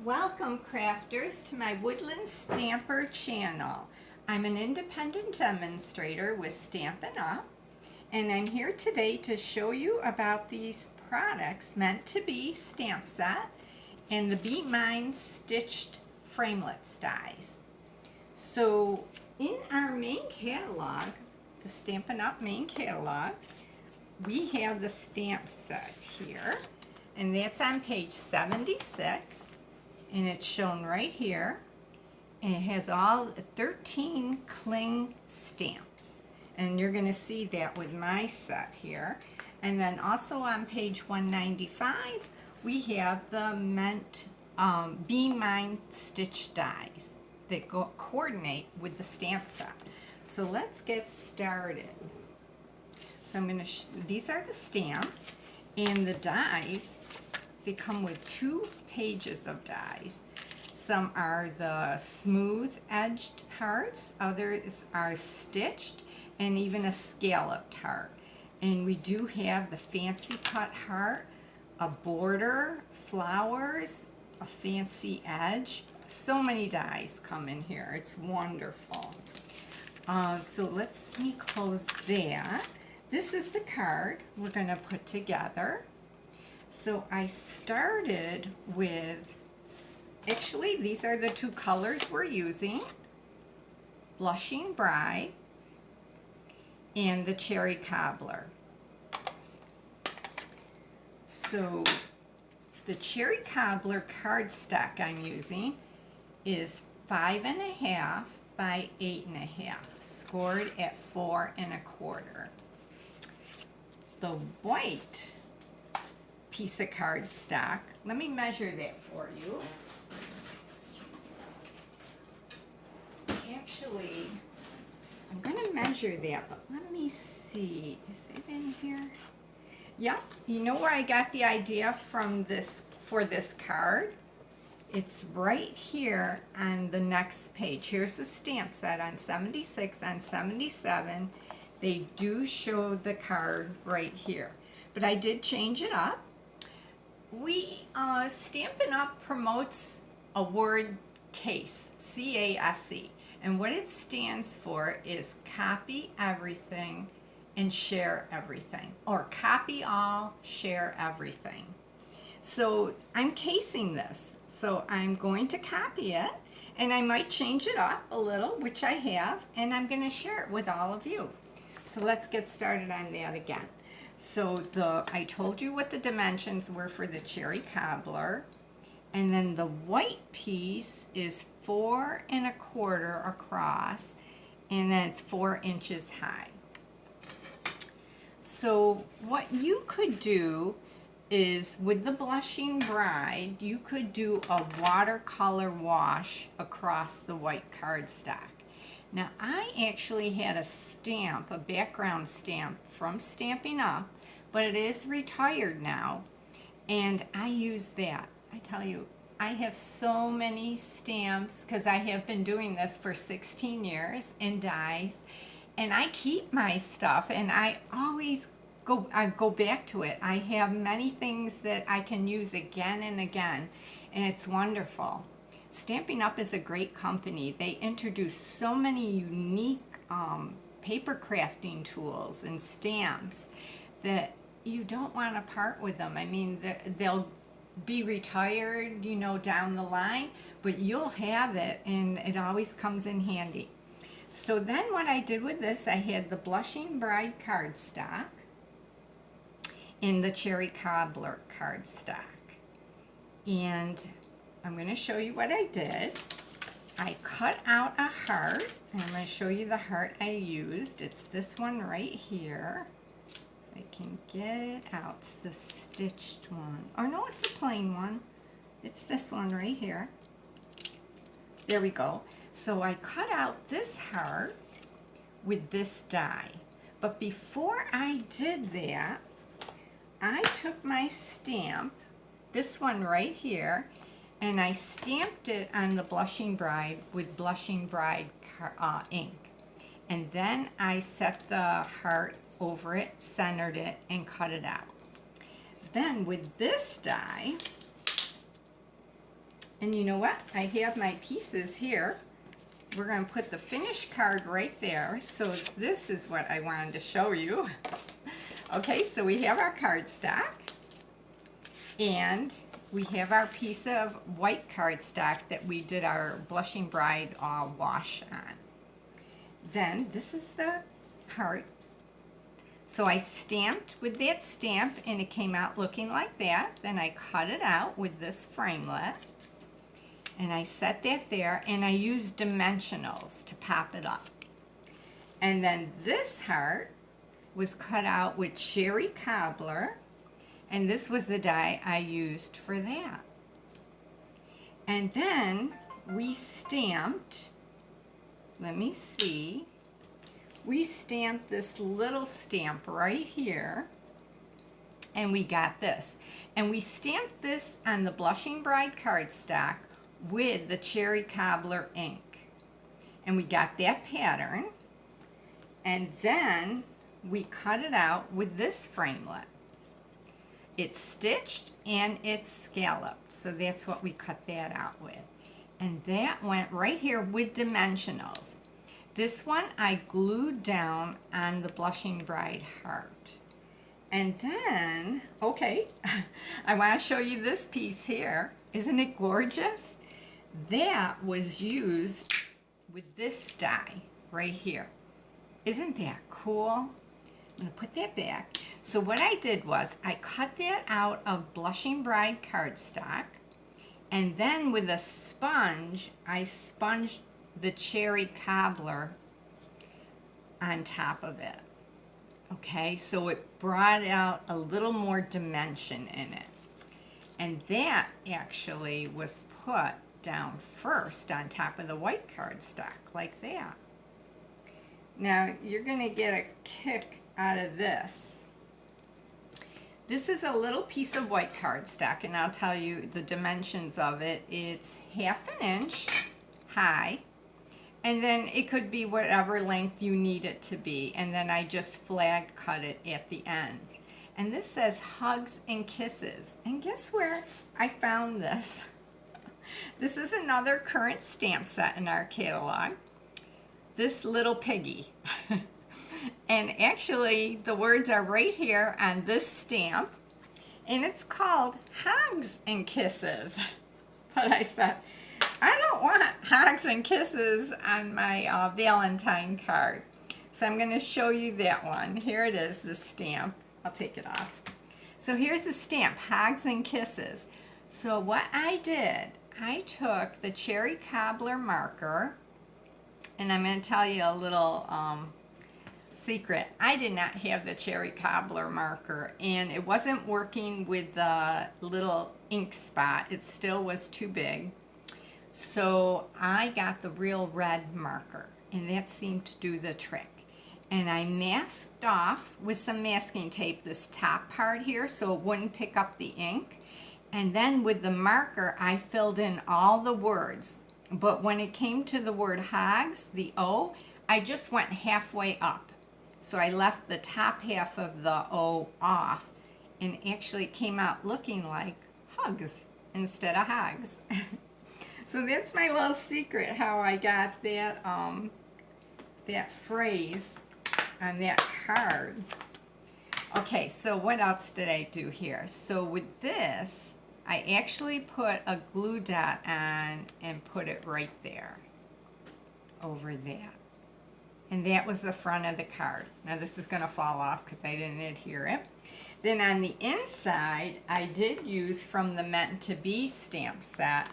Welcome crafters to my Woodland Stamper channel. I'm an independent demonstrator with Stampin' Up, and I'm here today to show you about these products meant to be stamp set and the Be Mine stitched framelits dies. So in our main catalog, the Stampin' Up main catalog, we have the stamp set here, and that's on page 76. And it's shown right here, and it has all 13 cling stamps, and you're going to see that with my set here. And then also on page 195 we have the Be Mine stitch dies that coordinate with the stamp set. So let's get started. So I'm going to these are the stamps, and the dies, they come with 2 pages of dies. Some are the smooth edged hearts, others are stitched, and even a scalloped heart. And we do have the fancy cut heart, a border, flowers, a fancy edge. So many dies come in here. It's wonderful. So let me close that. This is the card we're going to put together. So I started with, actually these are the 2 colors we're using, Blushing Bride and the Cherry Cobbler. So the Cherry Cobbler cardstock I'm using is 5.5 by 8.5, scored at 4 1/4. The white piece of cardstock, let me measure that for you. Actually, I'm going to measure that, but let me see, is it in here? Yep, you know where I got the idea from this, for this card? It's right here on the next page. Here's the stamp set on 76, on 77. They do show the card right here, but I did change it up. Stampin' Up promotes a word CASE, C-A-S-E, and what it stands for is copy everything and share everything, or copy all, share everything. So I'm casing this, so I'm going to copy it, and I might change it up a little, which I have, and I'm going to share it with all of you. So let's get started on that again. So I told you what the dimensions were for the Cherry Cobbler, and then the white piece is 4 1/4 across, and then it's 4 inches high. So what you could do is, with the Blushing Bride, you could do a watercolor wash across the white cardstock. Now, I actually had a stamp, a background stamp from Stampin' Up, but it is retired now, and I use that. I tell you, I have so many stamps because I have been doing this for 16 years and dies, and I keep my stuff, and I always go back to it. I have many things that I can use again and again, and it's wonderful. Stampin' Up is a great company. They introduce so many unique paper crafting tools and stamps that you don't want to part with them. I mean, they'll be retired, you know, down the line, but you'll have it, and it always comes in handy. So then what I did with this, I had the Blushing Bride cardstock and the Cherry Cobbler cardstock. And I'm going to show you what I did. I cut out a heart, and I'm going to show you the heart I used. It's this one right here. If I can get it out. It's the stitched one. Or no, it's a plain one. It's this one right here. There we go. So I cut out this heart with this die. But before I did that, I took my stamp, this one right here, and I stamped it on the Blushing Bride with Blushing Bride ink. And then I set the heart over it, centered it, and cut it out. Then with this die, And you know what? I have my pieces here. We're going to put the finished card right there. So this is what I wanted to show you. Okay, so we have our cardstock. And we have our piece of white cardstock that we did our Blushing Bride wash on. Then this is the heart. So I stamped with that stamp and it came out looking like that. Then I cut it out with this framelit. And I set that there and I used dimensionals to pop it up. And then this heart was cut out with cherry cobbler. And this was the die I used for that. And then we stamped, let me see, we stamped this little stamp right here. And we got this. And we stamped this on the Blushing Bride cardstock with the cherry cobbler ink. And we got that pattern. And then we cut it out with this framelit. It's stitched and it's scalloped, so that's what we cut that out with. And that went right here with dimensionals. This one I glued down on the Blushing Bride heart. And then, okay, I want to show you this piece here. Isn't it gorgeous? That was used with this die right here. Isn't that cool? I'm going to put that back. So what I did was I cut that out of Blushing Bride cardstock, and then with a sponge I sponged the cherry cobbler on top of it. Okay, so it brought out a little more dimension in it. And that actually was put down first on top of the white cardstock like that. Now you're going to get a kick out of this. This is a little piece of white cardstock, and I'll tell you the dimensions of it. It's 1/2 inch high, and then it could be whatever length you need it to be, and then I just flag cut it at the ends. And this says Hugs and Kisses, and guess where I found this? This is another current stamp set in our catalog. This little piggy. And actually the words are right here on this stamp, and it's called Hugs and Kisses. But I said, I don't want hugs and kisses on my Valentine card. So I'm going to show you that one. Here it is, the stamp. I'll take it off. So here's the stamp, Hugs and Kisses. So what I did, I took the cherry cobbler marker, and I'm going to tell you a little secret. I did not have the cherry cobbler marker, and it wasn't working with the little ink spot. It still was too big. So I got the real red marker, and that seemed to do the trick. And I masked off with some masking tape this top part here so it wouldn't pick up the ink. And then with the marker I filled in all the words. But when it came to the word Hogs, the O, I just went halfway up. So I left the top half of the O off, and actually came out looking like hugs instead of hogs. So that's my little secret, how I got that that phrase on that card. Okay, so what else did I do here? So with this, I actually put a glue dot on and put it right there, over that. And that was the front of the card. Now this is going to fall off because I didn't adhere it. Then on the inside, I did use from the Meant to Be stamp set,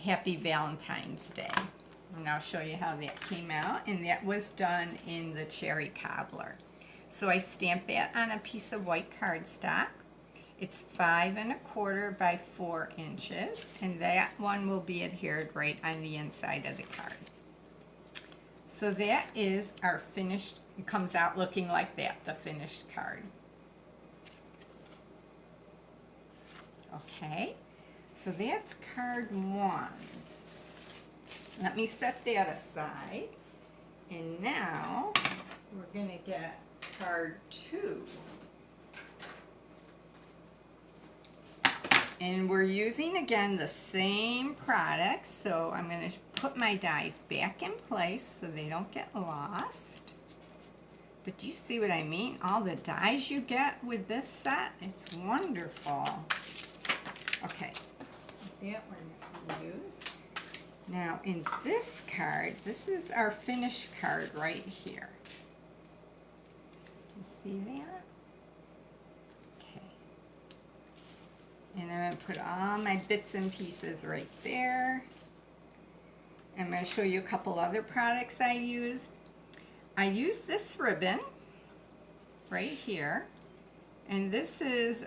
Happy Valentine's Day. And I'll show you how that came out. And that was done in the cherry cobbler. So I stamped that on a piece of white cardstock. It's 5 1/4 by 4 inches. And that one will be adhered right on the inside of the card. So that is our finished, it comes out looking like that, the finished card. Okay, so that's card 1. Let me set that aside. And now we're going to get card 2. And we're using again the same products, so I'm going to put my dies back in place so they don't get lost. But do you see what I mean? All the dies you get with this set, it's wonderful. Okay, that one we use. Now in this card, this is our finished card right here. You see that? Okay. And I'm going to put all my bits and pieces right there. I'm going to show you a couple other products I used. I used this ribbon right here. And this is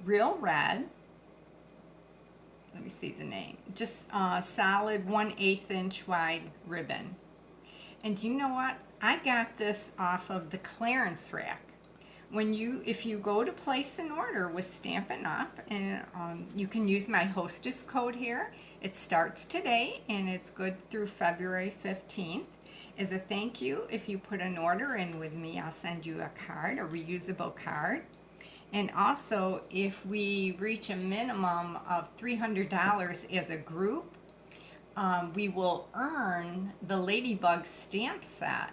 Real Red. Let me see the name. Just solid 1/8 inch wide ribbon. And you know what? I got this off of the clearance rack. If you go to place an order with Stampin' Up, and you can use my Hostess Code here. It starts today and it's good through February 15th. As a thank you, if you put an order in with me, I'll send you a card, a reusable card. And also, if we reach a minimum of $300 as a group, we will earn the Ladybug stamp set,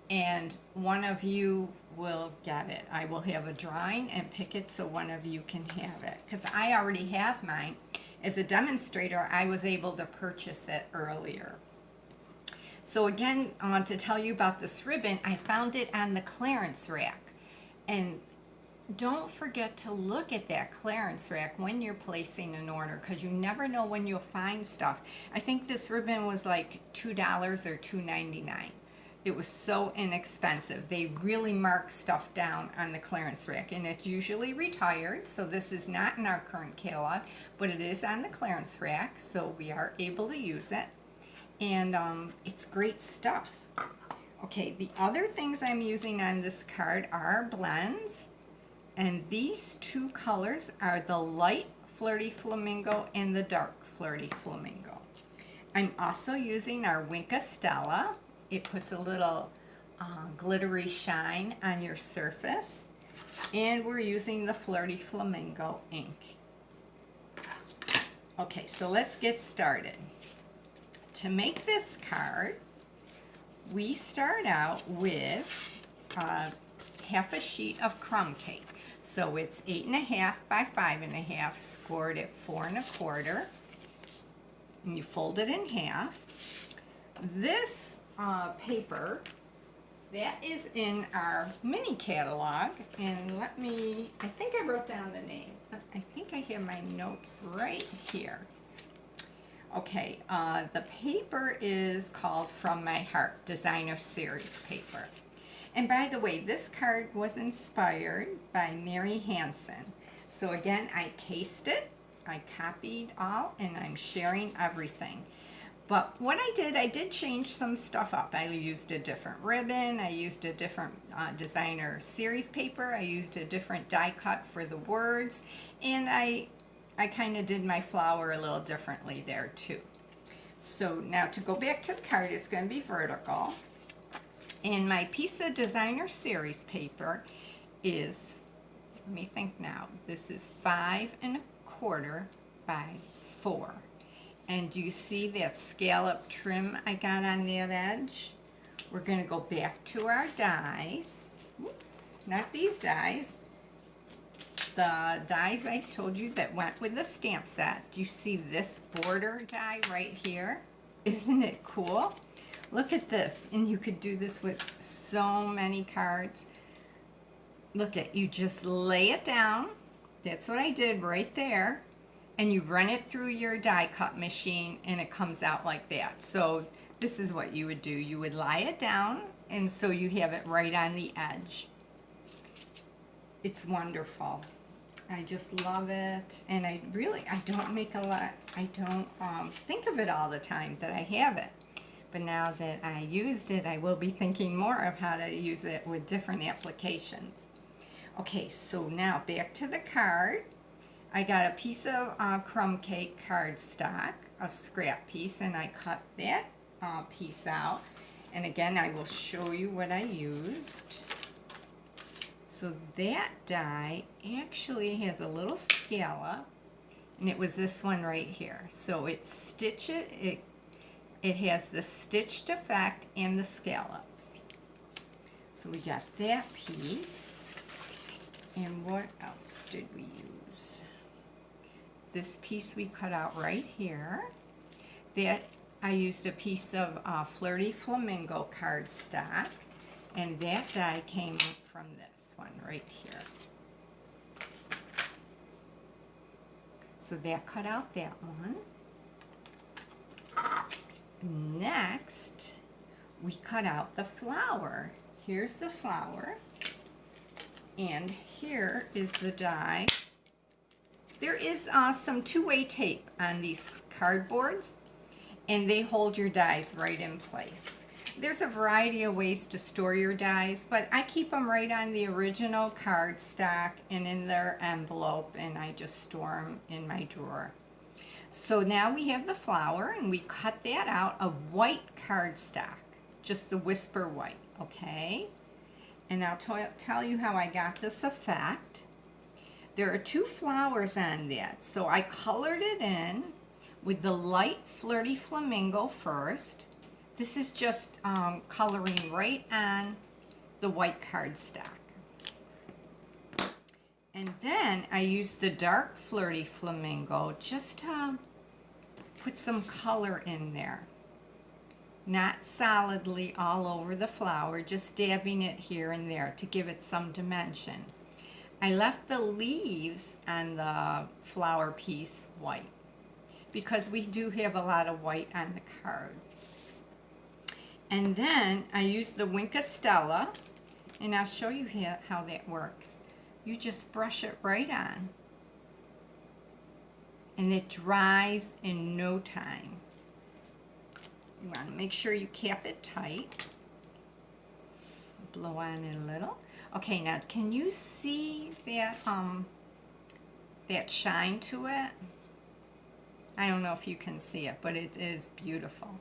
and one of you will get it. I will have a drawing and pick it so one of you can have it, because I already have mine. As a demonstrator, I was able to purchase it earlier. So again, to tell you about this ribbon, I found it on the clearance rack. And don't forget to look at that clearance rack when you're placing an order, because you never know when you'll find stuff. I think this ribbon was like $2 or $2.99. It was so inexpensive. They really mark stuff down on the clearance rack, and it's usually retired, so this is not in our current catalog, but it is on the clearance rack, so we are able to use it. And it's great stuff. Okay, the other things I'm using on this card are blends. And these two colors are the light Flirty Flamingo and the dark Flirty Flamingo. I'm also using our Winka Stella. It puts a little glittery shine on your surface. And we're using the Flirty Flamingo ink. Okay, so let's get started. To make this card, we start out with half a sheet of crumb cake. So it's 8.5 by 5.5, scored at 4 1/4, and you fold it in half. This paper, that is in our mini catalog, and I think I wrote down the name. I think I have my notes right here. Okay, the paper is called From My Heart, Designer Series paper. And by the way, this card was inspired by Mary Hansen. So again, I cased it, I copied all, and I'm sharing everything. But what I did change some stuff up. I used a different ribbon, I used a different designer series paper, I used a different die cut for the words, and I kind of did my flower a little differently there too. So now to go back to the card, it's going to be vertical. And my piece of designer series paper is, let me think now, this is 5 1/4 by 4. And do you see that scallop trim I got on that edge? We're going to go back to our dies. Whoops, not these dies. The dies I told you that went with the stamp set. Do you see this border die right here? Isn't it cool? Look at this, and you could do this with so many cards. Look at, you just lay it down. That's what I did right there. And you run it through your die cut machine, and it comes out like that. So this is what you would do. You would lie it down, and so you have it right on the edge. It's wonderful. I just love it, and I don't make a lot, I don't think of it all the time that I have it. But now that I used it, I will be thinking more of how to use it with different applications. Okay, so now back to the card. I got a piece of crumb cake cardstock, a scrap piece, and I cut that piece out. And again, I will show you what I used. So that die actually has a little scallop, and it was this one right here. So it has the stitched effect and the scallops. So we got that piece. And what else did we use? This piece we cut out right here. That I used a piece of Flirty Flamingo cardstock, and that die came from this one right here. So that cut out that one. Next, we cut out the flower. Here's the flower, and here is the die. There is some two-way tape on these cardboards, and they hold your dies right in place. There's a variety of ways to store your dies, but I keep them right on the original cardstock and in their envelope, and I just store them in my drawer. So now we have the flower, and we cut that out of white cardstock, just the Whisper White, okay? And I'll tell you how I got this effect. There are two flowers on that, so I colored it in with the light Flirty Flamingo first. This is just coloring right on the white cardstock. And then I used the dark Flirty Flamingo just to put some color in there. Not solidly all over the flower, just dabbing it here and there to give it some dimension. I left the leaves on the flower piece white because we do have a lot of white on the card. And then I used the Wink of Stella, and I'll show you how that works. You just brush it right on, and it dries in no time. You want to make sure you cap it tight. Blow on it a little. Okay, now can you see that that shine to it? I don't know if you can see it, but it is beautiful.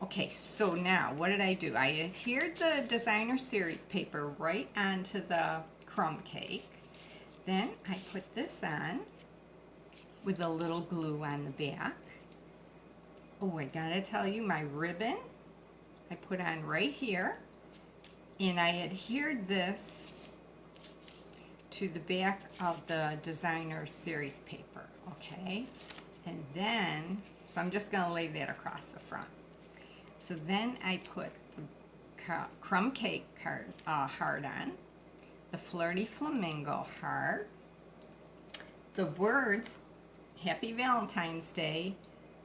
Okay, so now what did I do? I adhered the designer series paper right onto the crumb cake. Then I put this on with a little glue on the back. Oh, I gotta tell you, my ribbon I put on right here, and I adhered this to the back of the designer series paper, okay? And then, so I'm just gonna lay that across the front. So then I put the crumb cake heart on, the Flirty Flamingo heart, the words Happy Valentine's Day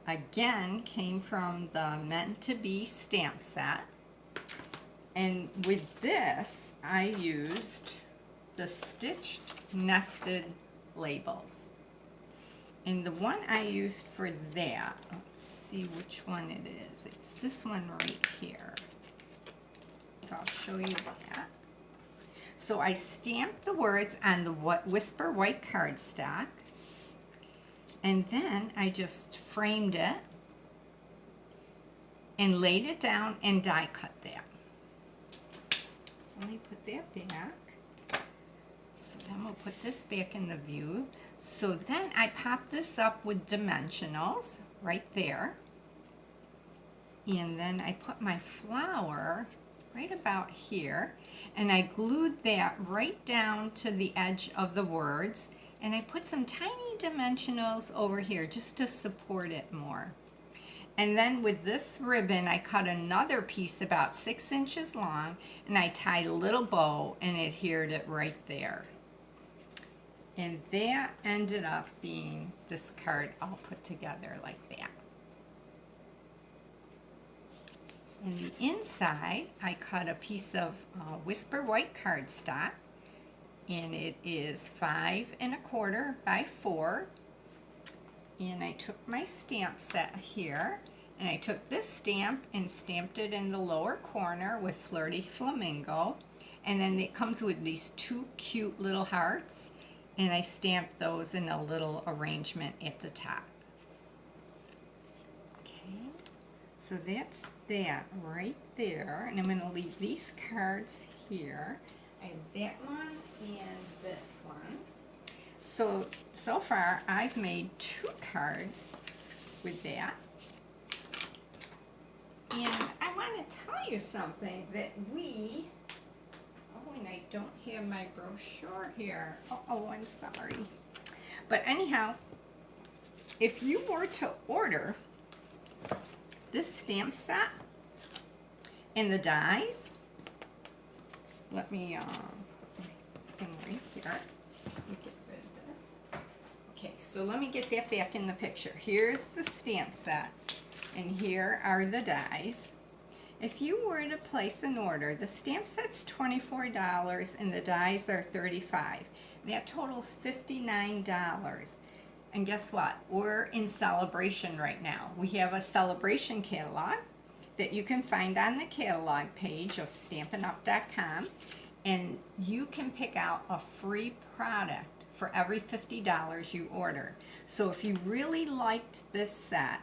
again came from the Meant to Be stamp set. And with this, I used the stitched nested labels. And the one I used for that, let's see which one it is. It's this one right here. So I'll show you that. So I stamped the words on the Whisper White cardstock, and then I just framed it and laid it down and die cut that. So let me put that back. So then we'll put this back in the view. So then I pop this up with dimensionals right there. And then I put my flower right about here. And I glued that right down to the edge of the words. And I put some tiny dimensionals over here just to support it more. And then with this ribbon, I cut another piece about 6 inches long, and I tied a little bow and adhered it right there. And that ended up being this card all put together like that. In the inside, I cut a piece of Whisper White cardstock, and it is 5 1/4 by 4. And I took my stamp set here, and I took this stamp and stamped it in the lower corner with Flirty Flamingo, and then it comes with these 2 cute little hearts, and I stamped those in a little arrangement at the top. Okay, so that's that right there, and I'm going to leave these cards here. I have that one and this one. So far I've made 2 cards with that. And I want to tell you something that and I don't have my brochure here. Oh, I'm sorry. But anyhow, if you were to order this stamp set and the dies, let me, right here. Let me get rid of this. Okay, so let me get that back in the picture. Here's the stamp set, and here are the dies. If you were to place an order, the stamp set's $24 and the dies are $35. That totals $59. And guess what? We're in celebration right now. We have a celebration catalog that you can find on the catalog page of Stampin'Up.com, and you can pick out a free product for every $50 you order. So if you really liked this set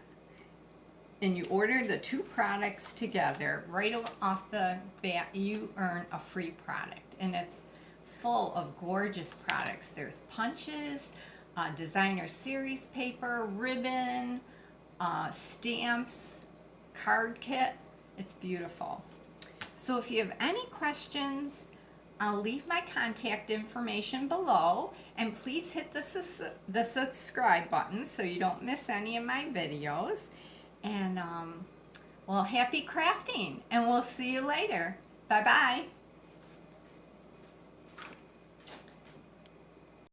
and you order the 2 products together, right off the bat you earn a free product, and it's full of gorgeous products. There's punches, designer series paper, ribbon, stamps, card kit. It's beautiful. So if you have any questions, I'll leave my contact information below, and please hit the subscribe button so you don't miss any of my videos. And well, happy crafting, and we'll see you later. Bye bye.